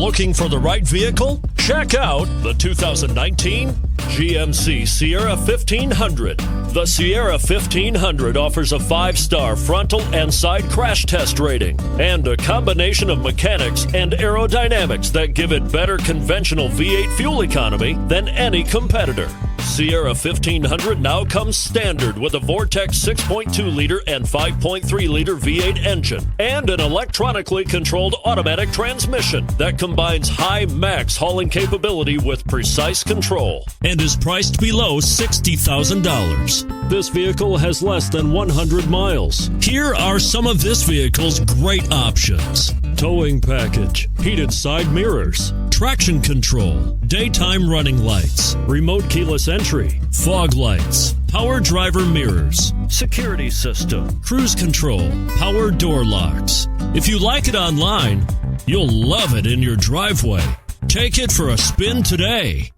Looking for the right vehicle? Check out the 2019 GMC Sierra 1500. The Sierra 1500 offers a 5-star frontal and side crash test rating and a combination of mechanics and aerodynamics that give it better conventional V8 fuel economy than any competitor. Sierra 1500 now comes standard with a Vortex 6.2-liter and 5.3-liter V8 engine and an electronically controlled automatic transmission that combines high max hauling capability with precise control and is priced below $60,000. This vehicle has less than 100 miles. Here are some of this vehicle's great options: towing package, heated side mirrors, traction control, daytime running lights, remote keyless entry, fog lights, power driver mirrors, security system, cruise control, power door locks. If you like it online, you'll love it in your driveway. Take it for a spin today.